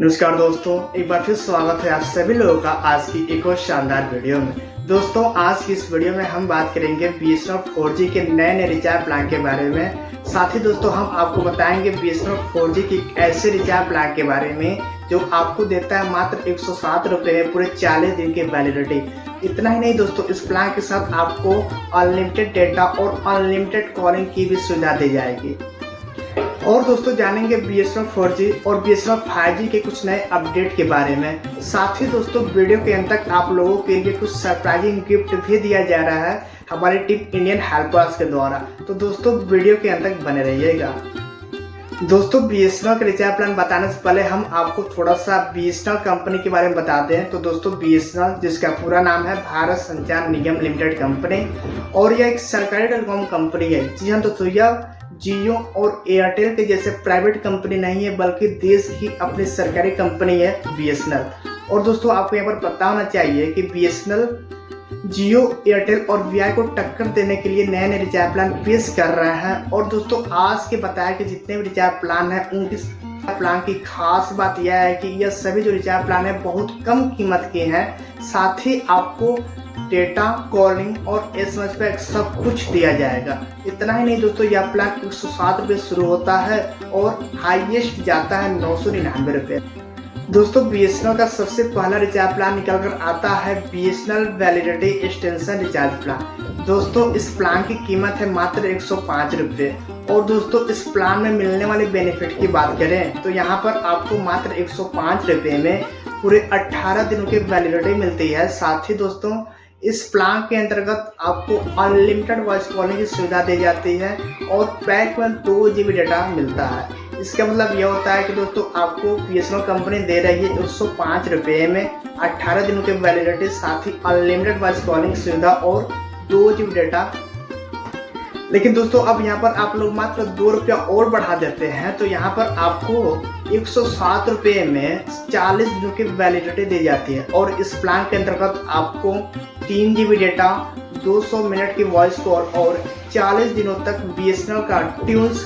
नमस्कार दोस्तों, एक बार फिर स्वागत है आप सभी लोगों का आज की एक और शानदार वीडियो में। दोस्तों, आज की इस वीडियो में हम बात करेंगे BSNL 4G के नए रिचार्ज प्लान के बारे में। साथ ही दोस्तों हम आपको बताएंगे BSNL 4G की ऐसे रिचार्ज प्लान के बारे में जो आपको देता है मात्र 107 रुपये में पूरे 40 दिन की वैलिडिटी। इतना ही नहीं दोस्तों, इस प्लान के साथ आपको अनलिमिटेड डेटा और अनलिमिटेड कॉलिंग की भी सुविधा दी जाएगी। और दोस्तों जानेंगे BSNL 4G और BSNL 5G के कुछ नए अपडेट के बारे में। साथ ही दोस्तों वीडियो के अंत तक आप लोगों के लिए कुछ सरप्राइजिंग गिफ्ट भी दिया जा रहा है हमारी टीम इंडियन हेल्पर्स के द्वारा। तो दोस्तों वीडियो के अंत तक बने रहिएगा। दोस्तों BSNL का रिचार्ज प्लान बताने से पहले हम आपको थोड़ा सा BSNL कंपनी के बारे में बताते हैं। तो दोस्तों BSNL, जिसका पूरा नाम है भारत संचार निगम लिमिटेड कंपनी, और यह एक सरकारी टेलीकॉम कंपनी है। जी हाँ दोस्तों, यह जियो और एयरटेल के जैसे प्राइवेट कंपनी नहीं है, बल्कि देश की अपनी सरकारी कंपनी है BSNL। और दोस्तों आपको यहाँ पर पता होना चाहिए कि BSNL जियो, एयरटेल और वीआई को टक्कर देने के लिए नए रिचार्ज प्लान पेश कर रहे हैं। और दोस्तों आज के बताया कि जितने भी रिचार्ज प्लान है उनकी प्लान की खास बात यह है कि यह सभी जो रिचार्ज प्लान है बहुत कम कीमत के हैं। साथ ही आपको डेटा, कॉलिंग और SMS पैक सब कुछ दिया जाएगा। इतना ही नहीं दोस्तों, यह प्लान 107 रुपये शुरू होता है और हाईएस्ट जाता है 999 रुपये। दोस्तों BSNL का सबसे पहला रिचार्ज प्लान निकल कर आता है BSNL validity extension recharge plan. दोस्तों इस प्लान की कीमत है मात्र 105 रुपये। और दोस्तों इस प्लान में मिलने वाले बेनिफिट की बात करें तो यहाँ पर आपको मात्र 105 रुपये में पूरे 18 दिनों की वैलिडिटी मिलती है। साथ ही दोस्तों इस प्लान के अंतर्गत आपको अनलिमिटेड वॉइस कॉलिंग की सुविधा दी जाती है और पैक में 2 GB डेटा मिलता है। इसका मतलब यह होता है कि दोस्तों आपको BSNL कंपनी दे रही है 105 रुपये में 18 दिनों की वैलिडिटी, साथ ही अनलिमिटेड वॉइस कॉलिंग सुविधा और 2 GB डेटा। लेकिन दोस्तों अब यहाँ पर आप लोग मात्र 2 रुपया और बढ़ा देते हैं, तो यहाँ पर आपको 107 रुपये में 40 दिनों की वैलिडिटी दी जाती है। और इस प्लान के अंतर्गत आपको 3 GB डेटा, 200 मिनट की वॉइस कॉल और 40 दिनों तक BSNL का ट्यून्स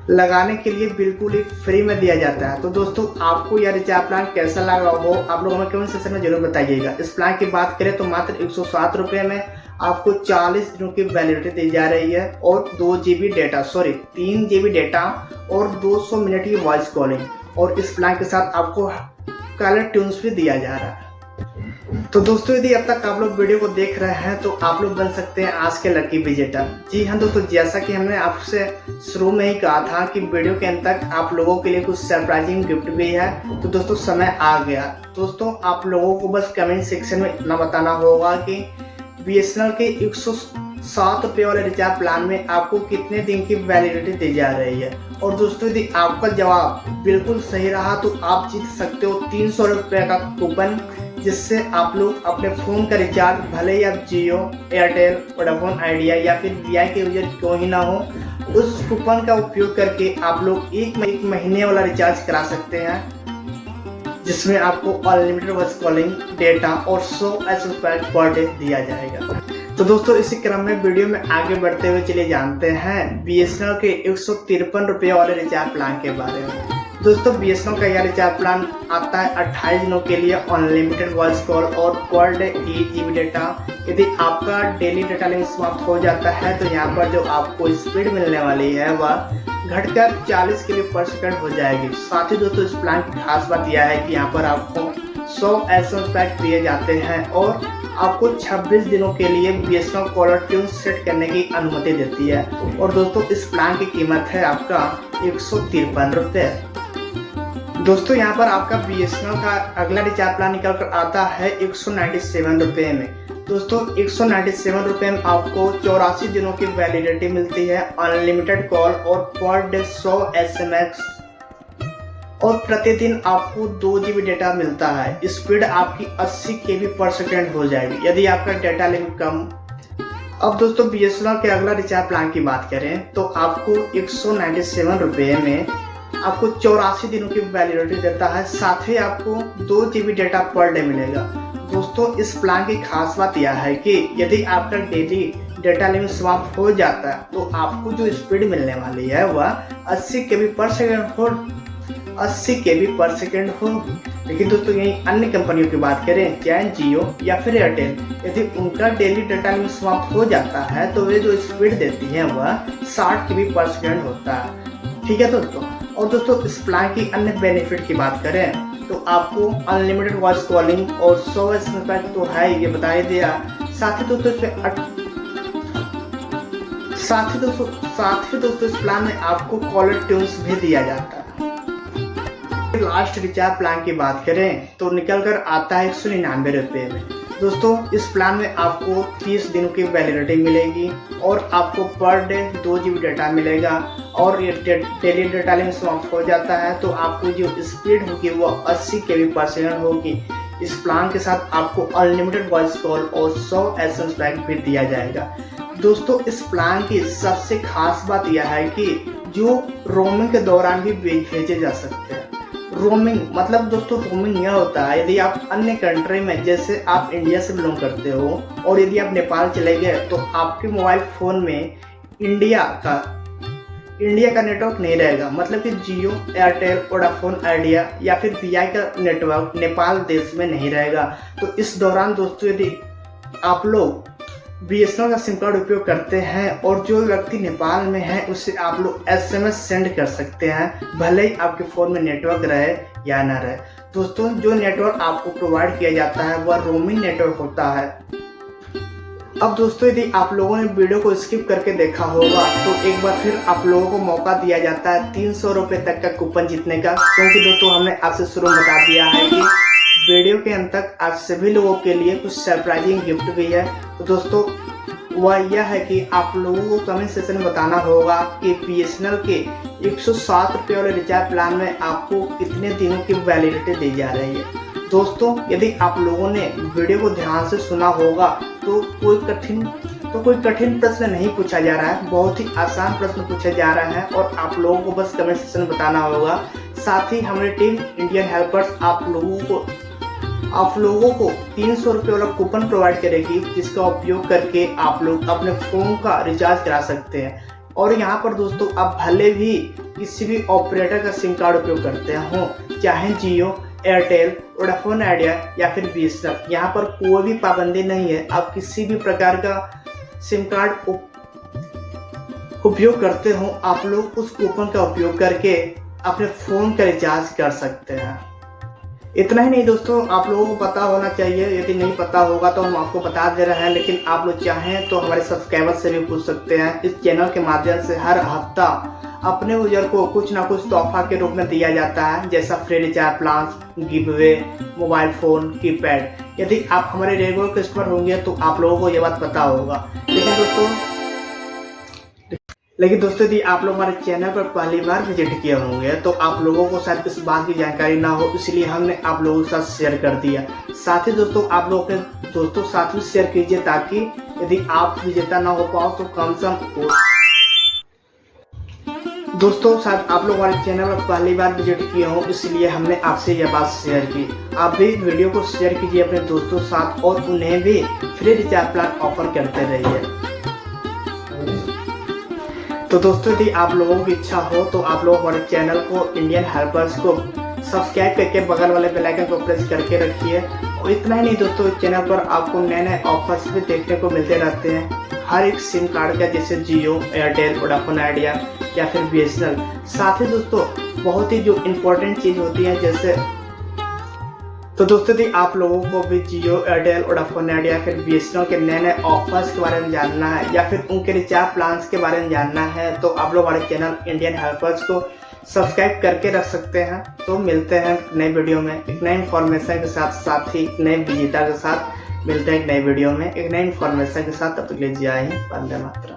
लगाने के लिए बिल्कुल ही फ्री में दिया जाता है। तो दोस्तों आपको यह रिचार्ज प्लान कैसा लगा हो आप लोग हमें कमेंट सेक्शन में जरूर बताइएगा। इस प्लान की बात करें तो मात्र 107 रुपये में आपको 40 दिनों की वैलिडिटी दी जा रही है और 3 GB डेटा और 200 मिनट की वॉइस कॉलिंग। और इस प्लान के साथ आपको कलर ट्यून्स भी दिया जा रहा है। तो दोस्तों यदि अब तक आप लोग वीडियो को देख रहे हैं तो आप लोग बन सकते हैं आज के लकी विजेटर। जी हाँ दोस्तों, जैसा कि हमने आपसे शुरू में ही कहा था कि वीडियो के अंत तक आप लोगों के लिए कुछ सरप्राइजिंग गिफ्ट भी है। तो दोस्तों समय आ गया। दोस्तों आप लोगों को बस कमेंट सेक्शन में इतना बताना होगा कि BSNL के 107 रुपये वाले रिचार्ज प्लान में आपको कितने दिन की वैलिडिटी दी जा रही है। और दोस्तों यदि आपका जवाब बिल्कुल सही रहा तो आप जीत सकते हो 300 रुपये का कूपन, जिससे आप लोग अपने फ़ोन का रिचार्ज, भले ही आप जियो, एयरटेल, वोडाफोन आइडिया या फिर वीआई के यूजर क्यों ही ना हो, उस कूपन का उपयोग करके आप लोग एक महीने वाला रिचार्ज करा सकते हैं, जिसमें आपको अनलिमिटेड वॉइस कॉलिंग, डेटा और 100 SMS पैक पर डे दिया जाएगा। तो दोस्तों इसी क्रम में वीडियो में आगे बढ़ते हुए चलिए जानते हैं BSNL के 153 रुपये वाले रिचार्ज प्लान के बारे में। दोस्तों BSNL का यह रिचार्ज प्लान आता है 28 दिनों के लिए अनलिमिटेड वॉइस कॉल और पर डे 1 GB डेटा। यदि आपका डेली डेटा लिमिट समाप्त हो जाता है तो यहाँ पर जो आपको स्पीड मिलने वाली है वह घटकर 40 kbps हो जाएगी। साथ ही दोस्तों इस प्लान की खास बात यह है कि यहाँ पर आपको 100 SMS पैक दिए जाते हैं और आपको 26 दिनों के लिए BSNL कॉलर ट्यून सेट करने की अनुमति देती है। और दोस्तों इस प्लान की कीमत है आपका 153 रुपये। दोस्तों यहाँ पर आपका BSNL का अगला रिचार्ज प्लान निकल कर आता है 197 रुपये में। दोस्तों 197 रुपये में आपको 84 दिनों की वैलिडिटी मिलती है, अनलिमिटेड कॉल और पर डे 100 SMS और प्रतिदिन आपको 2 GB डेटा मिलता है। स्पीड आपकी 80 kbps हो जाएगी यदि आपका डेटा लिमिट कम। अब दोस्तों BSNL के अगला रिचार्ज प्लान की बात करें तो आपको 197 रुपये में आपको 84 दिनों की वैलिडिटी देता है। साथ ही आपको 2 GB डेटा पर डे मिलेगा। दोस्तों इस प्लान की खास बात यह है कि यदि आपका डेली डेटा लिमिट समाप्त हो जाता है तो आपको जो स्पीड मिलने वाली है वह 80 kbps हो 80 kb/s होगी। लेकिन दोस्तों यही अन्य कंपनियों की बात करें, चाहे जियो या फिर एयरटेल, यदि उनका डेली डाटा लिमिट समाप्त हो जाता है तो वे जो स्पीड देती है वह 60 kb/s होता है। ठीक है दोस्तों। और दोस्तों इस प्लान की अन्य बेनिफिट की बात करें तो आपको अनलिमिटेड वॉइस कॉलिंग और 100 SMS तो है, ये बता ही दिया। साथ ही दोस्तों इस प्लान में आपको कॉलर ट्यून्स भी दिया जाता है। लास्ट रिचार्ज प्लान की बात करें तो निकल कर आता है 199 रुपये में। दोस्तों इस प्लान में आपको 30 दिनों की वैलिडिटी मिलेगी और आपको पर डे 2 GB डाटा मिलेगा। और ये डेली डाटा लिमिट समाप्त हो जाता है तो आपको जो स्पीड होगी वो 80 kb/s होगी। इस प्लान के साथ आपको अनलिमिटेड वॉइस कॉल और 100 SMS पैक भी दिया जाएगा। दोस्तों इस प्लान की सबसे खास बात यह है कि जो रोमिंग के दौरान भी भेजे जा सकते हैं। रोमिंग मतलब दोस्तों रोमिंग यह होता है, यदि आप अन्य कंट्री में, जैसे आप इंडिया से बिलोंग करते हो और यदि आप नेपाल चले गए तो आपके मोबाइल फ़ोन में इंडिया का नेटवर्क नहीं रहेगा। मतलब कि जियो, एयरटेल, वोडाफोन आइडिया या फिर वीआई का नेटवर्क नेपाल देश में नहीं रहेगा। तो इस दौरान दोस्तों यदि आप लोग BSNL का सिम कार्ड उपयोग करते हैं और जो व्यक्ति नेपाल में है उससे आप लोग SMS सेंड कर सकते हैं, भले ही आपके फ़ोन में नेटवर्क रहे या ना रहे। दोस्तों जो नेटवर्क आपको प्रोवाइड किया जाता है वह रोमिंग नेटवर्क होता है। अब दोस्तों यदि आप लोगों ने वीडियो को स्किप करके देखा होगा तो एक बार फिर आप लोगों को मौका दिया जाता है 300 रुपये तक का कूपन जीतने का, क्योंकि दोस्तों हमने आपसे शुरू में बता दिया है कि वीडियो के अंत तक आज सभी लोगों के लिए कुछ सरप्राइजिंग गिफ्ट भी है। तो दोस्तों वह यह है कि आप लोगों को कमेंट सेक्शन में बताना होगा कि BSNL के 107 रुपये वाले रिचार्ज प्लान में आपको कितने दिनों की वैलिडिटी दी जा रही है। दोस्तों यदि आप लोगों ने वीडियो को ध्यान से सुना होगा तो कोई कठिन प्रश्न नहीं पूछा जा रहा है, बहुत ही आसान प्रश्न पूछा जा रहा है और आप लोगों को बस कमेंट सेक्शन में बताना होगा। साथ ही हमारी टीम इंडियन हेल्पर्स आप लोगों को 300 रुपये वाला कूपन प्रोवाइड करेगी, जिसका उपयोग करके आप लोग अपने फ़ोन का रिचार्ज करा सकते हैं। और यहाँ पर दोस्तों आप भले भी किसी भी ऑपरेटर का सिम कार्ड उपयोग करते हो, चाहे जियो, एयरटेल, वोडाफोन आइडिया या फिर BSNL, यहाँ पर कोई भी पाबंदी नहीं है। आप किसी भी प्रकार का सिम कार्ड उपयोग करते हो, आप लोग उस कूपन का उपयोग करके अपने फ़ोन का रिचार्ज कर सकते हैं। इतना ही नहीं दोस्तों, आप लोगों को पता होना चाहिए, यदि नहीं पता होगा तो हम आपको बता दे रहे हैं, लेकिन आप लोग चाहें तो हमारे सब्सक्राइबर से भी पूछ सकते हैं। इस चैनल के माध्यम से हर हफ्ता अपने यूजर को कुछ ना कुछ तोहफा के रूप में दिया जाता है, जैसा free recharge plan, give away, mobile phone, keypad. यदि आप हमारे रेगुलर कस्टमर होंगे तो आप लोगों को ये बात पता होगा। लेकिन दोस्तों यदि आप लोग हमारे चैनल पर पहली बार विजिट किए होंगे तो आप लोगों को शायद इस बात की जानकारी ना हो, इसलिए हमने आप लोगों के साथ शेयर कर दिया। साथ ही दोस्तों आप लोग अपने दोस्तों साथ भी शेयर कीजिए, ताकि यदि आप विजेता ना हो पाओ तो कम से कम दोस्तों शायद आप लोग हमारे चैनल पर पहली बार विजिट किए हो, इसलिए हमने आपसे यह बात शेयर की। आप भी वीडियो को शेयर कीजिए अपने दोस्तों साथ और उन्हें भी फ्री रिचार्ज प्लान ऑफर करते रहिए। तो दोस्तों यदि आप लोगों की इच्छा हो तो आप लोग हमारे चैनल को इंडियन हेल्पर्स को सब्सक्राइब करके बगल वाले बेल आइकन को प्रेस करके रखिए। और इतना ही नहीं दोस्तों, इस चैनल पर आपको नए नए ऑफर्स भी देखने को मिलते रहते हैं हर एक सिम कार्ड का, जैसे जियो, एयरटेल, वोडाफोन आइडिया या फिर BSNL। साथ ही दोस्तों बहुत ही जो इम्पोर्टेंट चीज़ होती है, जैसे तो दोस्तों यदि आप लोगों को भी जियो, एयरटेल, वोडाफोन आइडिया फिर BSNL के नए नए ऑफर्स के बारे में जानना है या फिर उनके रिचार्ज प्लान्स के बारे में जानना है तो आप लोग हमारे चैनल इंडियन हेल्पर्स को सब्सक्राइब करके रख सकते हैं। तो मिलते हैं नए वीडियो में एक नई इन्फॉर्मेशन के साथ, साथ ही नए विजेता के साथ मिलते हैं एक नई वीडियो में एक नई इन्फॉर्मेशन के साथ। तब तक के लिए जय हिंद, वंदे मातरम।